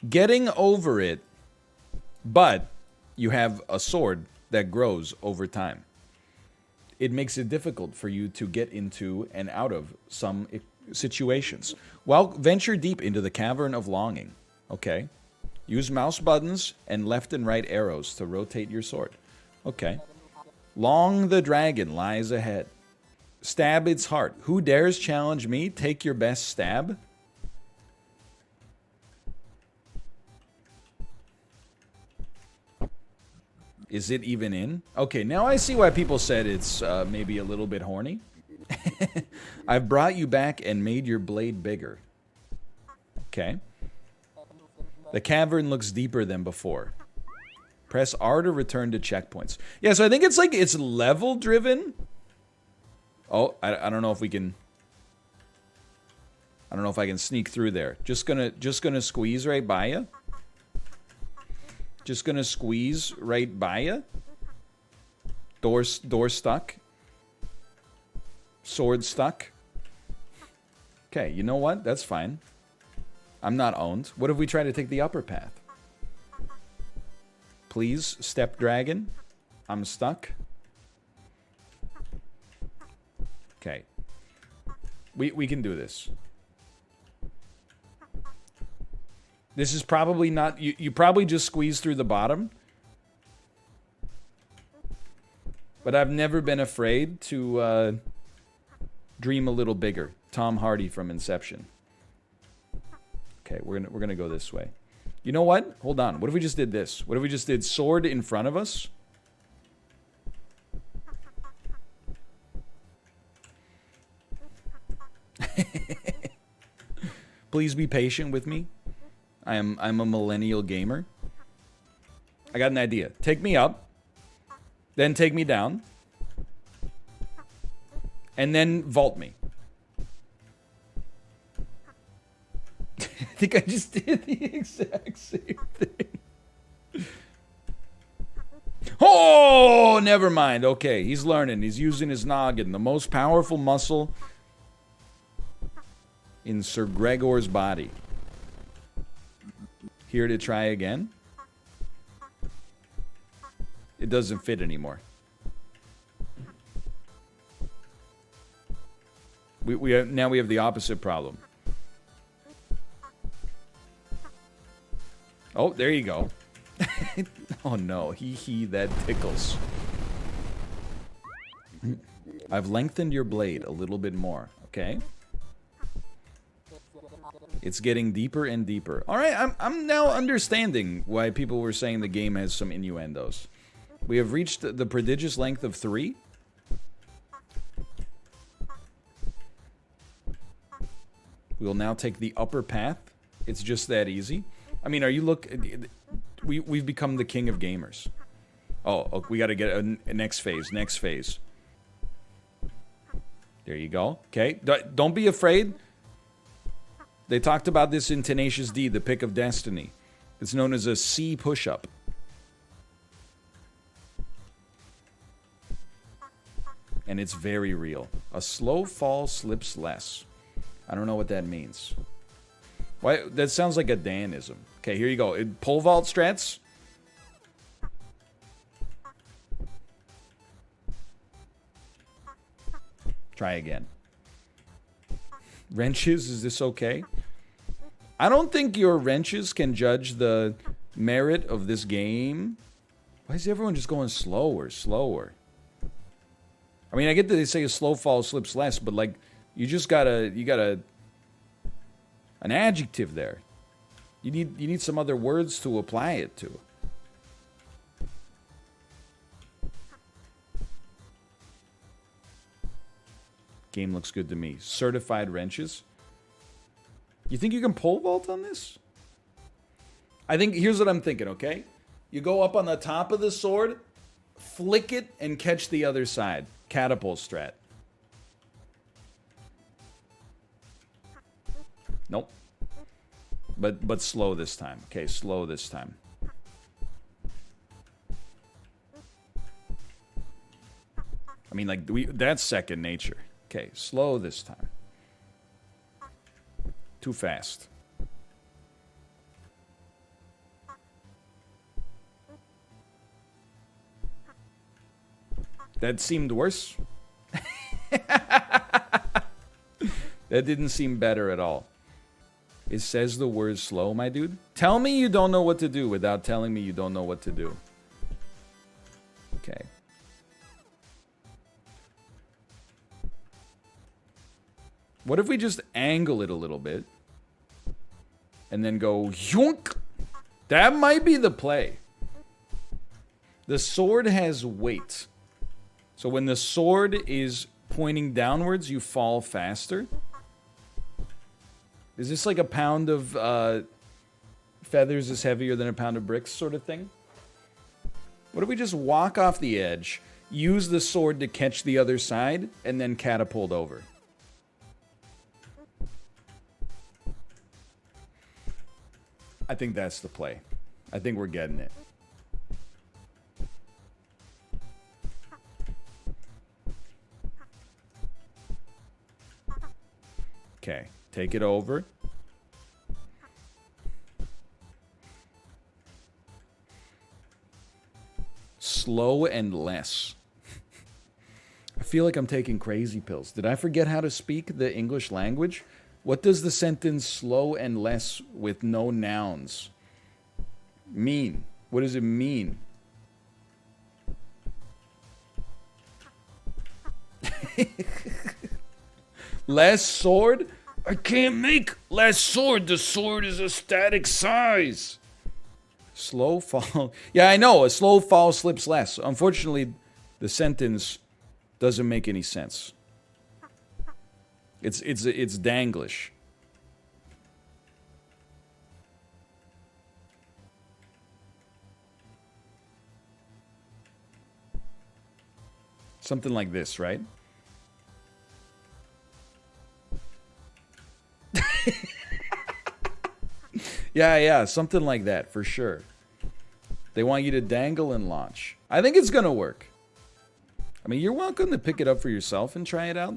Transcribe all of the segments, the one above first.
getting over it, but you have a sword that grows over time. It makes it difficult for you to get into and out of some situations. Well, venture deep into the cavern of longing. Okay. Use mouse buttons and left and right arrows to rotate your sword. Okay. Long the dragon lies ahead. Stab its heart. Who dares challenge me? Take your best stab. Is it even in? Okay, now I see why people said it's maybe a little bit horny. I've brought you back and made your blade bigger. Okay. The cavern looks deeper than before. Press R to return to checkpoints. Yeah, so I think it's like it's level driven. Oh, I don't know if we can. I don't know if I can sneak through there. Just gonna squeeze right by you. Just gonna squeeze right by you. Door stuck. Sword stuck. Okay, you know what? That's fine. I'm not owned. What if we try to take the upper path? Please, step dragon. I'm stuck. Okay. We can do this. This is probably not... You probably just squeeze through the bottom. But I've never been afraid to dream a little bigger. Tom Hardy from Inception. Okay, we're gonna go this way. You know what? Hold on. What if we just did this? What if we just did sword in front of us? Please be patient with me. I'm a millennial gamer. I got an idea. Take me up, then take me down, and then vault me. I think I just did the exact same thing. Oh, never mind. Okay, he's learning. He's using his noggin, the most powerful muscle in Sir Gregor's body. Here to try again. It doesn't fit anymore. Now we have the opposite problem. Oh, there you go. Oh no, that tickles. I've lengthened your blade a little bit more, okay? It's getting deeper and deeper. All right, I'm now understanding why people were saying the game has some innuendos. We have reached the prodigious length of 3. We will now take the upper path. It's just that easy. I mean, we've become the king of gamers. Oh, we got to get a next phase. Next phase. There you go. Okay, don't be afraid. They talked about this in Tenacious D, the Pick of Destiny. It's known as a C push-up. And it's very real. A slow fall slips less. I don't know what that means. Why? That sounds like a Danism. Okay, here you go. Pole vault strats. Try again. Wrenches, is this okay? I don't think your wrenches can judge the merit of this game. Why is everyone just going slower? I mean, I get that they say a slow fall slips less, but like, you got an adjective there. You need some other words to apply it to. Game looks good to me. Certified wrenches. You think you can pole vault on this? I think, here's what I'm thinking, okay? You go up on the top of the sword, flick it, and catch the other side. Catapult strat. Nope. But slow this time. Okay, slow this time. I mean, like, that's second nature. Okay, slow this time. Too fast. That seemed worse. That didn't seem better at all. It says the word slow, my dude. Tell me you don't know what to do without telling me you don't know what to do. Okay. What if we just angle it a little bit? And then go yoink? That might be the play. The sword has weight. So when the sword is pointing downwards, you fall faster. Is this like a pound of feathers is heavier than a pound of bricks sort of thing? What if we just walk off the edge, use the sword to catch the other side, and then catapult over? I think that's the play. I think we're getting it. Okay, take it over. Slow and less. I feel like I'm taking crazy pills. Did I forget how to speak the English language? What does the sentence slow and less with no nouns mean? What does it mean? Less sword? I can't make less sword. The sword is a static size. Slow fall. Yeah, I know. A slow fall slips less. Unfortunately, the sentence doesn't make any sense. It's danglish. Something like this, right? Yeah, something like that, for sure. They want you to dangle and launch. I think it's gonna work. I mean, you're welcome to pick it up for yourself and try it out.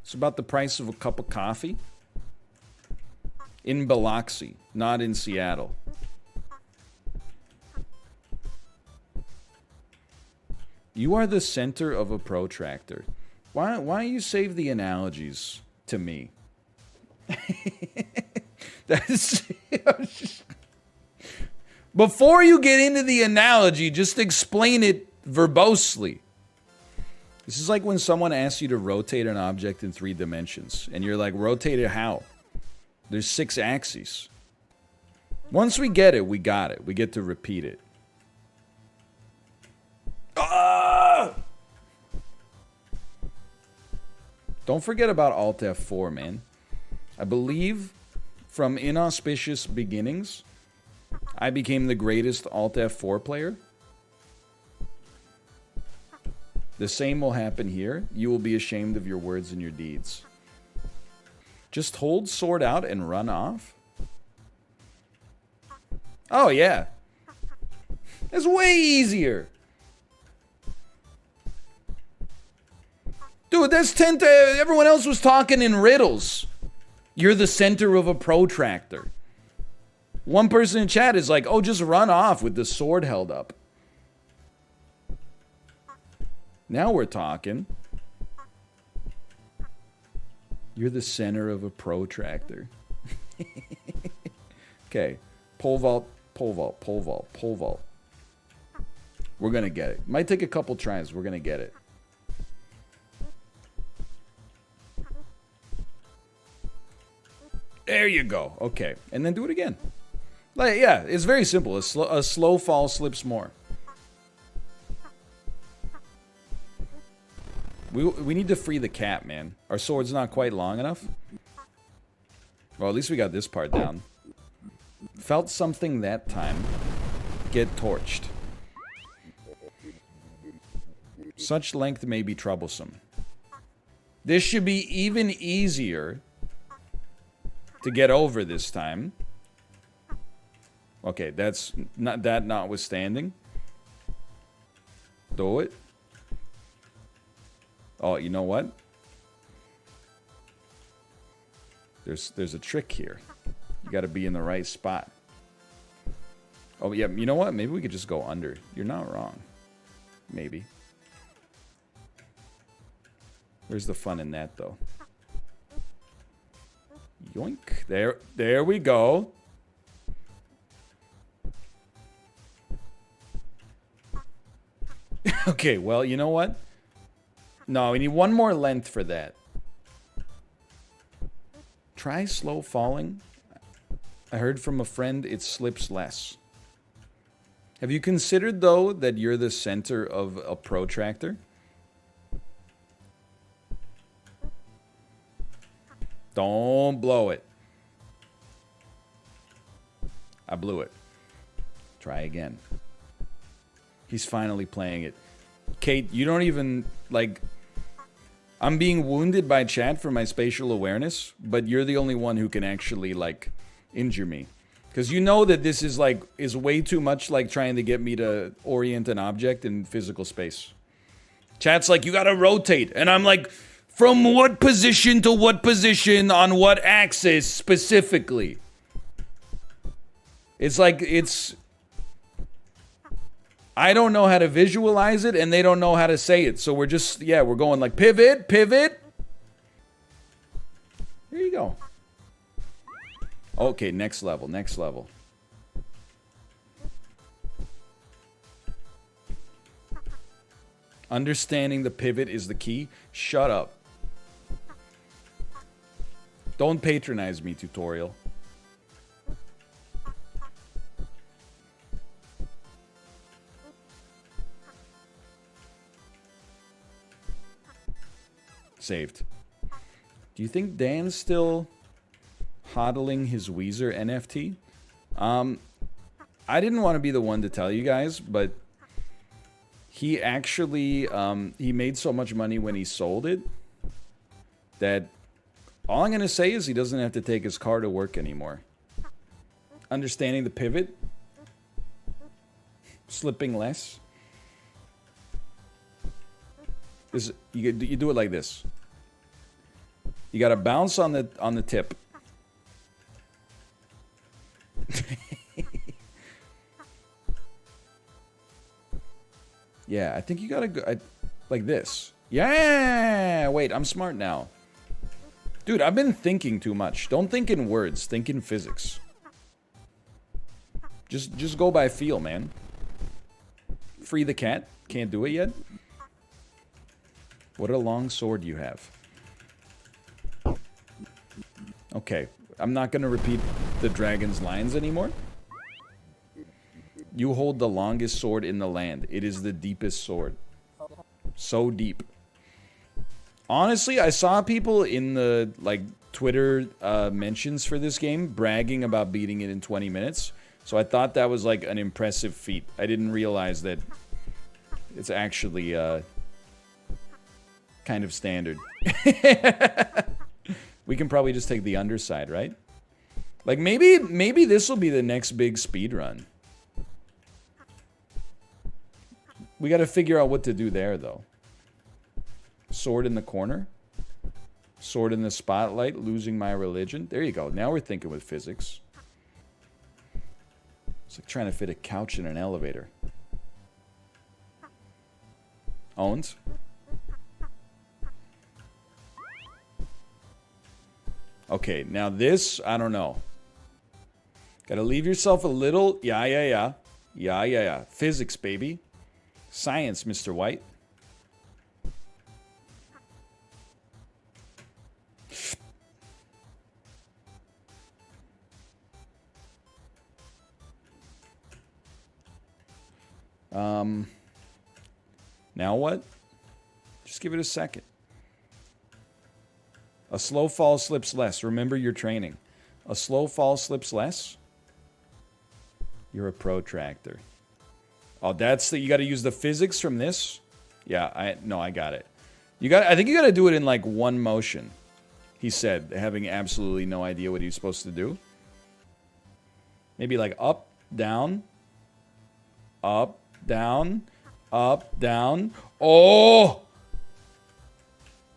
It's about the price of a cup of coffee. In Biloxi, not in Seattle. You are the center of a protractor. Why don't you save the analogies to me? Before you get into the analogy, just explain it verbosely. This is like when someone asks you to rotate an object in 3 dimensions, and you're like, rotate it how? There's 6 axes. Once we get it, we got it. We get to repeat it. Ah! Don't forget about Alt F4, man. I believe from inauspicious beginnings, I became the greatest Alt F4 player. The same will happen here. You will be ashamed of your words and your deeds. Just hold sword out and run off? Oh, yeah. That's way easier. Dude, that's 10 to... Everyone else was talking in riddles. You're the center of a protractor. One person in chat is like, oh, just run off with the sword held up. Now we're talking. You're the center of a protractor. Okay. Pole vault, pole vault, pole vault, pole vault. We're going to get it. Might take a couple tries. We're going to get it. There you go. Okay. And then do it again. Like, yeah, it's very simple. A slow fall slips more. We need to free the cat, man. Our sword's not quite long enough. Well, at least we got this part down. Felt something that time. Get torched. Such length may be troublesome. This should be even easier to get over this time. Okay, that's not that notwithstanding. Do it. Oh, you know what? There's a trick here. You got to be in the right spot. Oh, yeah, you know what? Maybe we could just go under. You're not wrong. Maybe. Where's the fun in that, though? Yoink. There we go. Okay, well, you know what? No, we need one more length for that. Try slow falling. I heard from a friend it slips less. Have you considered, though, that you're the center of a protractor? Don't blow it. I blew it. Try again. He's finally playing it. Kate, you don't even, like... I'm being wounded by chat for my spatial awareness, but you're the only one who can actually, like, injure me. Because you know that this is, like, is way too much like trying to get me to orient an object in physical space. Chat's like, you gotta rotate. And I'm like, from what position to what position on what axis specifically? It's like, it's... I don't know how to visualize it, and they don't know how to say it. So we're just, yeah, we're going like pivot, pivot. There you go. Okay, next level, next level. Understanding the pivot is the key. Shut up. Don't patronize me, tutorial. Saved. Do you think Dan's still hodling his Weezer NFT? I didn't want to be the one to tell you guys, but he actually, he made so much money when he sold it that all I'm going to say is he doesn't have to take his car to work anymore. Understanding the pivot. Slipping less. You do it like this. You got to bounce on the tip. Yeah, I think you got to go like this. Yeah, wait, I'm smart now. Dude, I've been thinking too much. Don't think in words, think in physics. Just go by feel, man. Free the cat. Can't do it yet. What a long sword you have. Okay, I'm not going to repeat the dragon's lines anymore. You hold the longest sword in the land. It is the deepest sword. So deep. Honestly, I saw people in the, like, Twitter mentions for this game bragging about beating it in 20 minutes. So I thought that was, like, an impressive feat. I didn't realize that it's actually, kind of standard. We can probably just take the underside, right? Like, maybe this will be the next big speed run. We got to figure out what to do there, though. Sword in the corner. Sword in the spotlight. Losing my religion. There you go. Now we're thinking with physics. It's like trying to fit a couch in an elevator. Owns. Okay, now this, I don't know. Gotta leave yourself a little... Yeah. Physics, baby. Science, Mr. White. Now what? Just give it a second. A slow fall slips less. Remember your training. A slow fall slips less. You're a protractor. Oh, that's the... You got to use the physics from this? Yeah, I got it. I think you got to do it in, like, one motion. He said, having absolutely no idea what he was supposed to do. Maybe, like, up, down. Up, down. Up, down. Oh!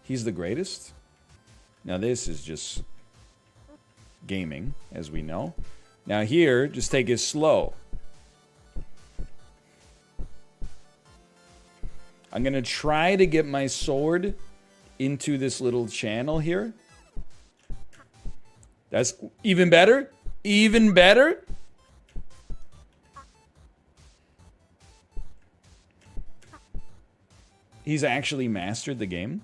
He's the greatest. Now, this is just gaming, as we know. Now, here, just take it slow. I'm going to try to get my sword into this little channel here. That's even better. Even better. He's actually mastered the game.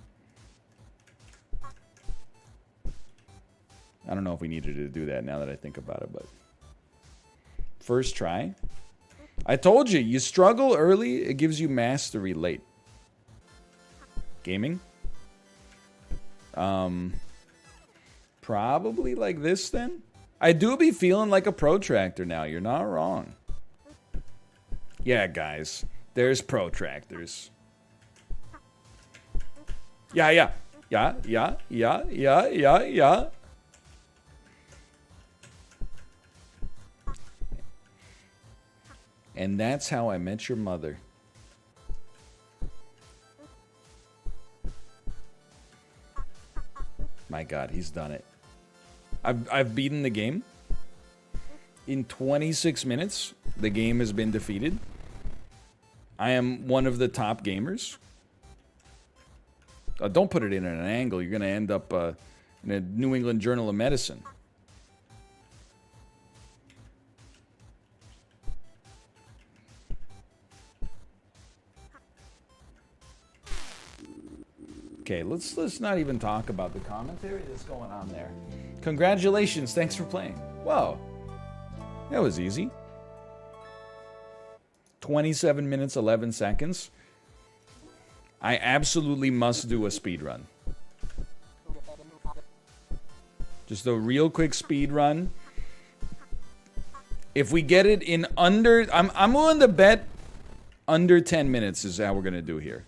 I don't know if we needed to do that now that I think about it, but first try. I told you, you struggle early, it gives you mastery late. Gaming. Probably like this then. I do be feeling like a protractor now. You're not wrong. Yeah, guys. There's protractors. Yeah. And that's how I met your mother. My God, he's done it. I've beaten the game. In 26 minutes, the game has been defeated. I am one of the top gamers. Don't put it in at an angle. You're going to end up in a New England Journal of Medicine. Okay, let's not even talk about the commentary that's going on there. Congratulations, thanks for playing. Whoa, that was easy. 27 minutes, 11 seconds. I absolutely must do a speed run. Just a real quick speed run. If we get it in under, I'm willing to bet under 10 minutes is how we're gonna do here.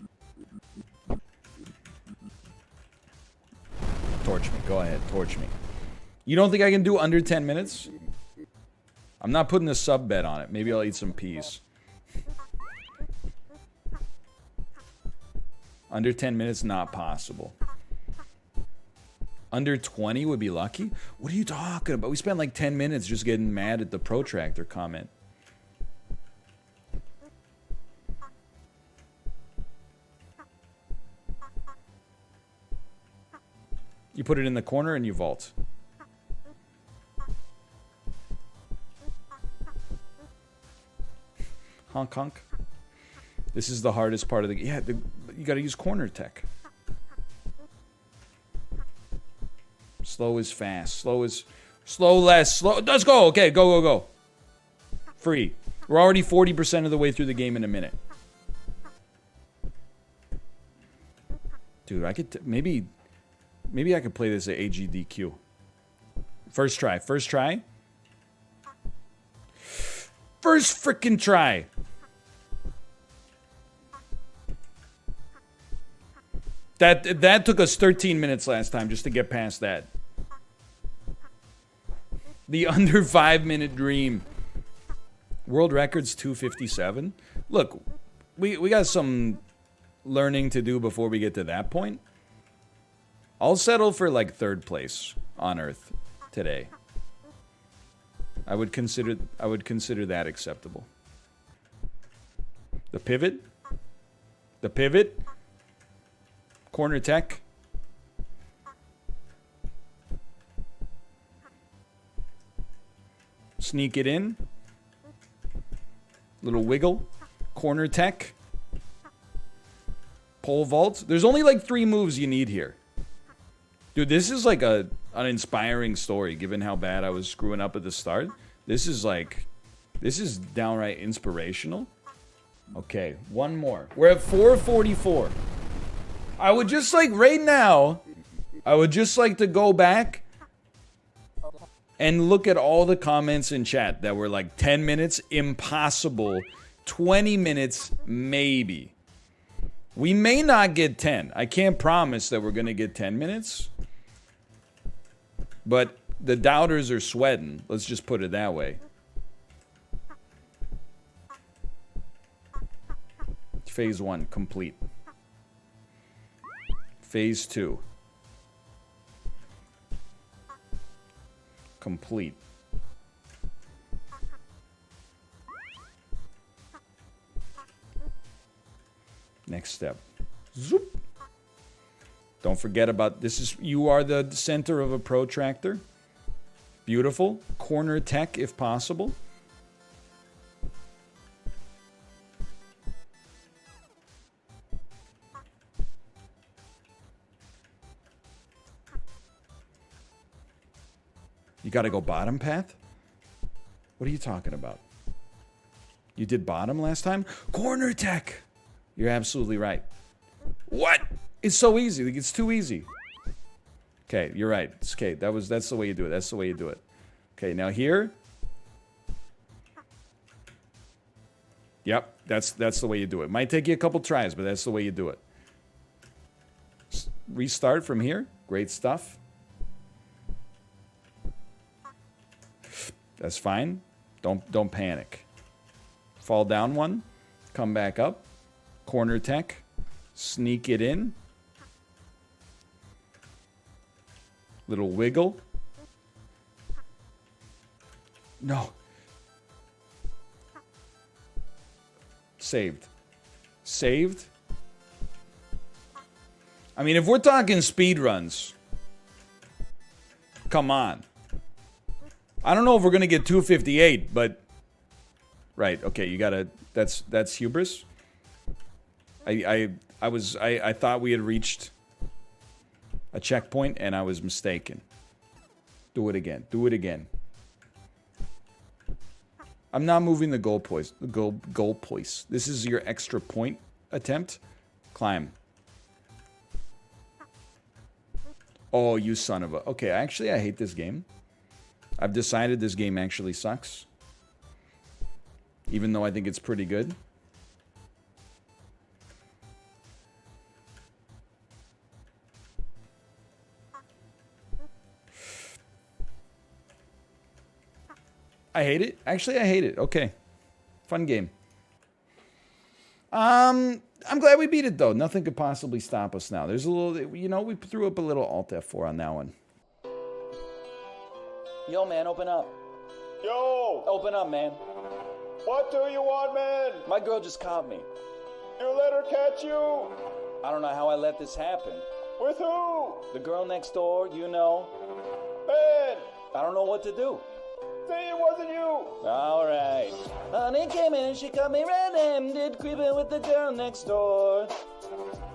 Torch me. Go ahead. Torch me. You don't think I can do under 10 minutes? I'm not putting a sub bet on it. Maybe I'll eat some peas. Under 10 minutes, not possible. Under 20 would be lucky? What are you talking about? We spent like 10 minutes just getting mad at the Protractor comment. You put it in the corner and you vault. Honk honk. This is the hardest part of the game. Yeah, you gotta use corner tech. Slow is fast. Slow is... Slow less. Slow... Let's go! Okay, go. Free. We're already 40% of the way through the game in a minute. Dude, I could... Maybe I could play this at AGDQ. First try. First try. First frickin' try. That took us 13 minutes last time just to get past that. The under 5-minute dream. World record's 257. Look, we got some learning to do before we get to that point. I'll settle for like 3rd place on Earth today. I would consider that acceptable. The pivot. The pivot. Corner tech. Sneak it in. Little wiggle. Corner tech. Pole vault. There's only like 3 moves you need here. Dude, this is like an inspiring story, given how bad I was screwing up at the start. This is downright inspirational. Okay, one more. We're at 444. I would just like, right now, I would just like to go back and look at all the comments in chat that were like 10 minutes, impossible, 20 minutes, maybe. We may not get 10. I can't promise that we're going to get 10 minutes. But the doubters are sweating. Let's just put it that way. Phase 1, complete. Phase 2. Complete. Next step. Zoop. Don't forget about this. You are the center of a protractor. Beautiful. Corner tech if possible. You got to go bottom path? What are you talking about? You did bottom last time? Corner tech! You're absolutely right. What? It's so easy. It's too easy. Okay, you're right. It's okay. That's the way you do it. That's the way you do it. Okay, now here. Yep, that's the way you do it. Might take you a couple tries, but that's the way you do it. Restart from here. Great stuff. That's fine. Don't panic. Fall down one. Come back up. Corner tech. Sneak it in. Little wiggle. No. Saved. Saved. I mean, if we're talking speed runs, come on. I don't know if we're gonna get 258, but right, okay, you gotta. That's hubris. I thought we had reached a checkpoint, and I was mistaken. Do it again. Do it again. I'm not moving the goalpost. Goalpost. This is your extra point attempt. Climb. Oh, you son of a. Okay, actually, I hate this game. I've decided this game actually sucks. Even though I think it's pretty good. I hate it. Actually, I hate it. Okay. Fun game. I'm glad we beat it, though. Nothing could possibly stop us now. There's a little, you know, we threw up a little Alt F4 on that one. Yo, man, open up. Yo! Open up, man. What do you want, man? My girl just caught me. You let her catch you? I don't know how I let this happen. With who? The girl next door, you know. Man! I don't know what to do. Say it wasn't you! Alright. Honey came in and she caught me red-handed, creeping with the girl next door.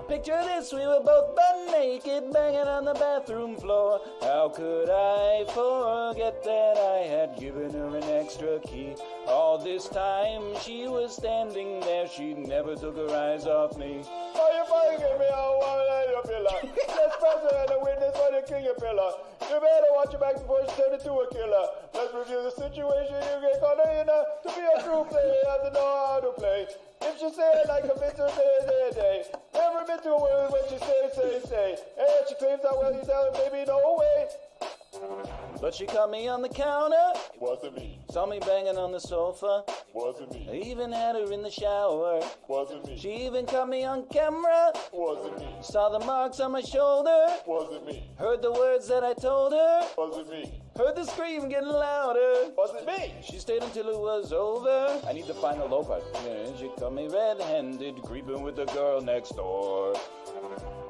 Picture this, we were both butt naked, banging on the bathroom floor. How could I forget that I had given her an extra key? All this time she was standing there, she never took her eyes off me. Why you fucking me out while your pillar? Let's press her and a witness for the king of pillar. You better watch your back before she turns into a killer. Let's review the situation, you get caught in her. To be a true player, you have to know how to play. If she say it, I convince her day. Never been to a world when she say. And she claims that well, you tell her, baby, no way. But she caught me on the counter. Wasn't me. Saw me banging on the sofa. Wasn't me. I even had her in the shower. Wasn't me. She even caught me on camera. Wasn't me. Saw the marks on my shoulder. Wasn't me. Heard the words that I told her. Wasn't me. Heard the scream getting louder. Wasn't me. She stayed until it was over. I need to find the low part. And she caught me red-handed, creeping with the girl next door.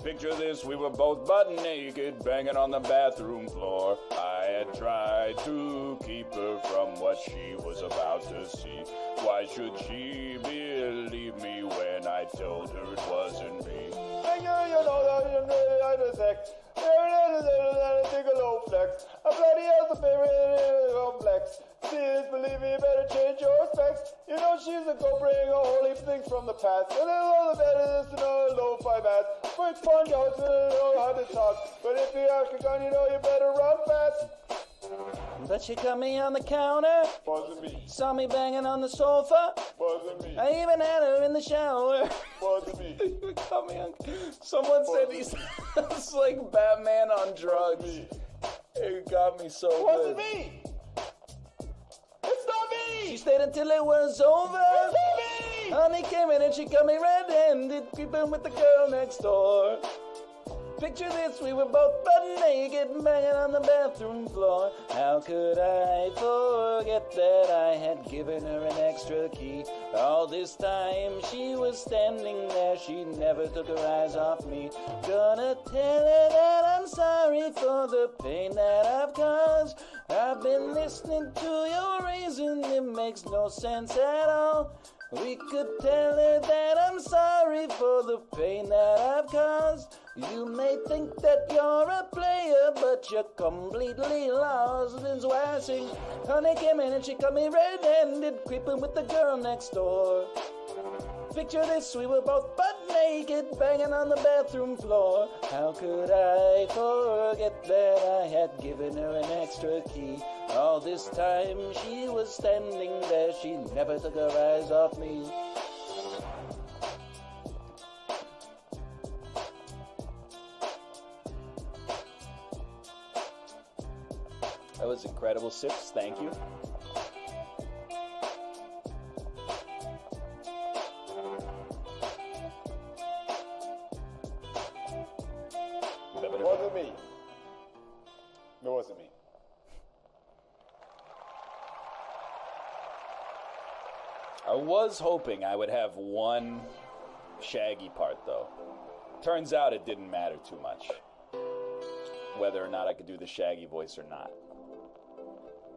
Picture this, we were both butt naked, banging on the bathroom floor. I had tried to keep her from what she was about to see. Why should she believe me when I told her it wasn't me? Thank you know that I'm really out of sex. Take a low flex. A bloody hell's a favorite complex. Please believe me, better change your specs. You know she's a go bring a whole heap of things from the past. And all the better is to know low-fi math. Quick fun, you know how to talk. But if you ask a gun, you know you better run fast. But she caught me on the counter. Wasn't me. Saw me banging on the sofa. Wasn't me. I even had her in the shower. Wasn't me. Caught me on. Someone said he sounds like Batman on drugs. It got me so Wasn't good. me. It's not me. She stayed until it was over. It's not me. Honey came in and she got me red-handed, creeping with the girl next door. Picture this, we were both butt naked, banging on the bathroom floor. How could I forget that I had given her an extra key? All this time she was standing there, she never took her eyes off me. Gonna tell her that I'm sorry for the pain that I've caused. I've been listening to your reason, it makes no sense at all. We could tell her that I'm sorry for the pain that I've caused. You may think that you're a player, but you're completely lost. That's why I sing, honey came in and she caught me red-handed, creeping with the girl next door. Picture this, we were both butt naked, banging on the bathroom floor. How could I forget that I had given her an extra key? All this time she was standing there, she never took her eyes off me. That was incredible, Sips. Thank you. It wasn't me. It wasn't me. I was hoping I would have one Shaggy part, though. Turns out it didn't matter too much whether or not I could do the Shaggy voice or not.